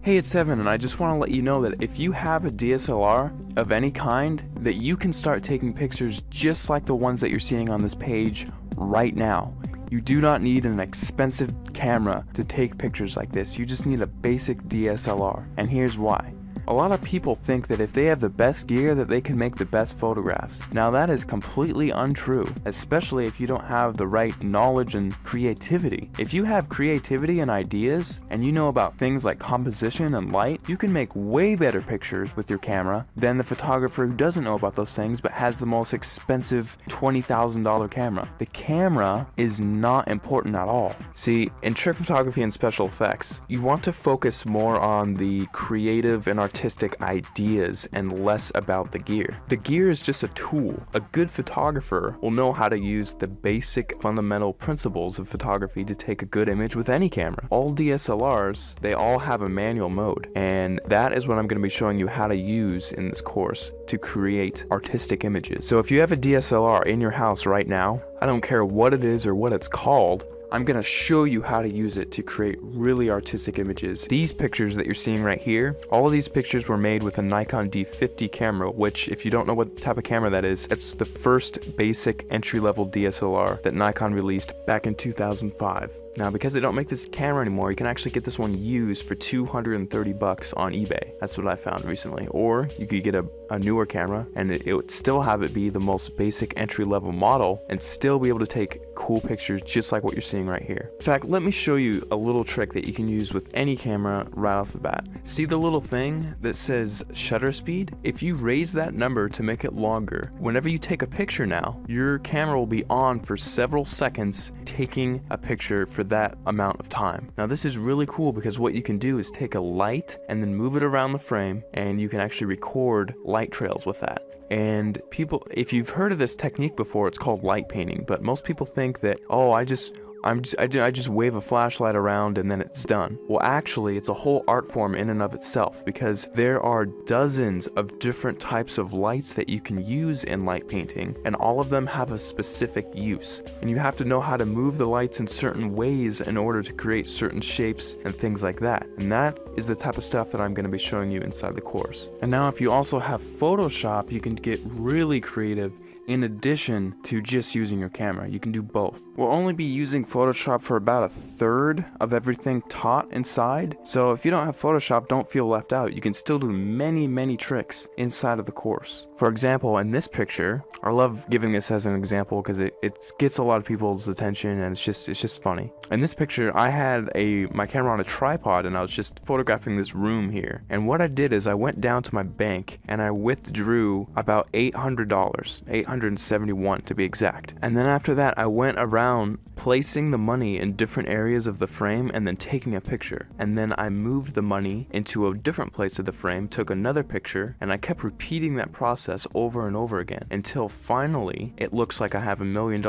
Hey, it's Evan, and I just want to let you know that if you have a DSLR of any kind, that you can start taking pictures just like the ones that you're seeing on this page right now. You do not need an expensive camera to take pictures like this. You just need a basic DSLR, and here's why. A lot of people think that if they have the best gear that they can make the best photographs. Now that is completely untrue, especially if you don't have the right knowledge and creativity. If you have creativity and ideas, and you know about things like composition and light, you can make way better pictures with your camera than the photographer who doesn't know about those things but has the most expensive $20,000 camera. The camera is not important at all. See, in trick photography and special effects, you want to focus more on the creative and artistic ideas and less about the gear. The gear is just a tool. A good photographer will know how to use the basic fundamental principles of photography to take a good image with any camera. All DSLRs, they all have a manual mode, and that is what I'm going to be showing you how to use in this course to create artistic images. So if you have a DSLR in your house right now, I don't care what it is or what it's called, I'm gonna show you how to use it to create really artistic images. These pictures that you're seeing right here, all of these pictures were made with a Nikon D50 camera, which, if you don't know what type of camera that is, it's the first basic entry-level DSLR that Nikon released back in 2005. Now, because they don't make this camera anymore, you can actually get this one used for $230 on eBay. That's what I found recently. Or you could get a newer camera and it would still have it be the most basic entry-level model and still be able to take cool pictures just like what you're seeing right here. In fact, let me show you a little trick that you can use with any camera right off the bat. See the little thing that says shutter speed? If you raise that number to make it longer, whenever you take a picture now, your camera will be on for several seconds taking a picture for that amount of time. Now this is really cool because what you can do is take a light and then move it around the frame, and you can actually record light trails with that. And people, if you've heard of this technique before, it's called light painting, but most people think that, oh, I just wave a flashlight around and then it's done. Well, actually, it's a whole art form in and of itself, because there are dozens of different types of lights that you can use in light painting, and all of them have a specific use. And you have to know how to move the lights in certain ways in order to create certain shapes and things like that. And that is the type of stuff that I'm going to be showing you inside the course. And now if you also have Photoshop, you can get really creative. In addition to just using your camera, you can do both. We'll only be using Photoshop for about 1/3 of everything taught inside. So if you don't have Photoshop, don't feel left out. You can still do many tricks inside of the course. For example, in this picture, I love giving this as an example because it gets a lot of people's attention and it's just funny. In this picture, I had my camera on a tripod and I was just photographing this room here. And what I did is I went down to my bank and I withdrew about $800, $871 to be exact. And then after that, I went around placing the money in different areas of the frame and then taking a picture. And then I moved the money into a different place of the frame, took another picture, and I kept repeating that process over and over again until finally it looks like I have $1 million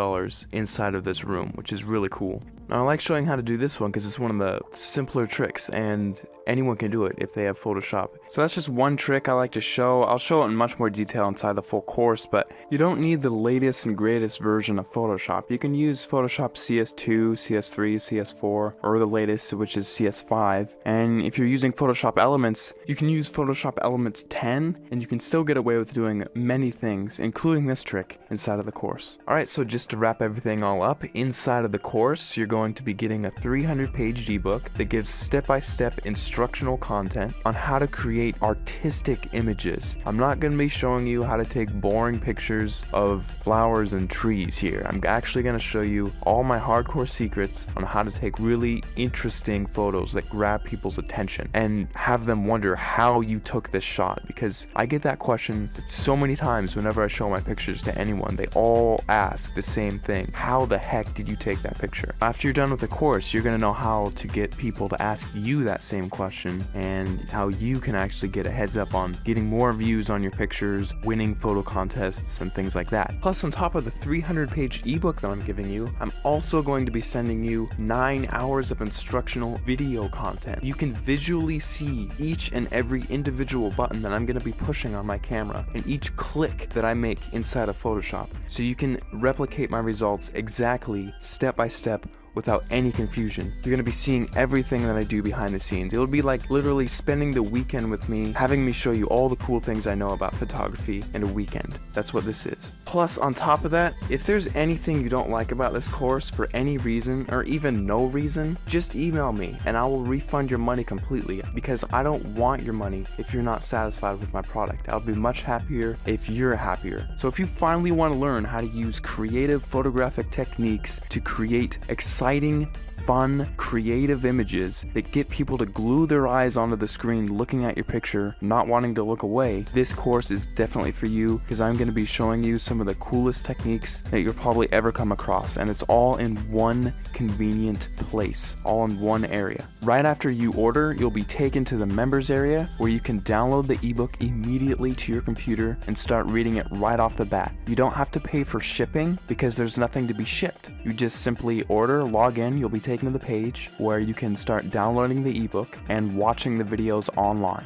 inside of this room, which is really cool. Now, I like showing how to do this one because it's one of the simpler tricks and anyone can do it if they have Photoshop. So that's just one trick I like to show. I'll show it in much more detail inside the full course, but you don't need the latest and greatest version of Photoshop. You can use Photoshop CS2, CS3, CS4, or the latest, which is CS5. And if you're using Photoshop Elements, you can use Photoshop Elements 10, and you can still get away with doing many things, including this trick, inside of the course. Alright, so just to wrap everything all up, inside of the course, you're going to be getting a 300-page ebook that gives step-by-step instructional content on how to create artistic images. I'm not going to be showing you how to take boring pictures of flowers and trees here. I'm actually going to show you all my hardcore secrets on how to take really interesting photos that grab people's attention and have them wonder how you took this shot, because I get that question so many times whenever I show my pictures to anyone. They all ask the same thing: how the heck did you take that picture? After you're done with the course, you're going to know how to get people to ask you that same question and how you can actually get a heads up on getting more views on your pictures, winning photo contests, and things like that. Plus, on top of the 300-page ebook that I'm giving you, I'm also going to be sending you 9 hours of instructional video content. You can visually see each and every individual button that I'm going to be pushing on my camera and each click that I make inside of Photoshop, so you can replicate my results exactly, step by step, without any confusion. You're gonna be seeing everything that I do behind the scenes. It'll be like literally spending the weekend with me, having me show you all the cool things I know about photography in a weekend. That's what this is. Plus, on top of that, if there's anything you don't like about this course for any reason, or even no reason, just email me and I will refund your money completely, because I don't want your money if you're not satisfied with my product. I'll be much happier if you're happier. So if you finally want to learn how to use creative photographic techniques to create exciting, fun, creative images that get people to glue their eyes onto the screen looking at your picture, not wanting to look away, this course is definitely for you, because I'm going to be showing you some of the coolest techniques that you'll probably ever come across, and it's all in one convenient place, all in one area. Right after you order, you'll be taken to the members area where you can download the ebook immediately to your computer and start reading it right off the bat. You don't have to pay for shipping because there's nothing to be shipped. You just simply order, log in, you'll be taken to the page where you can start downloading the ebook and watching the videos online.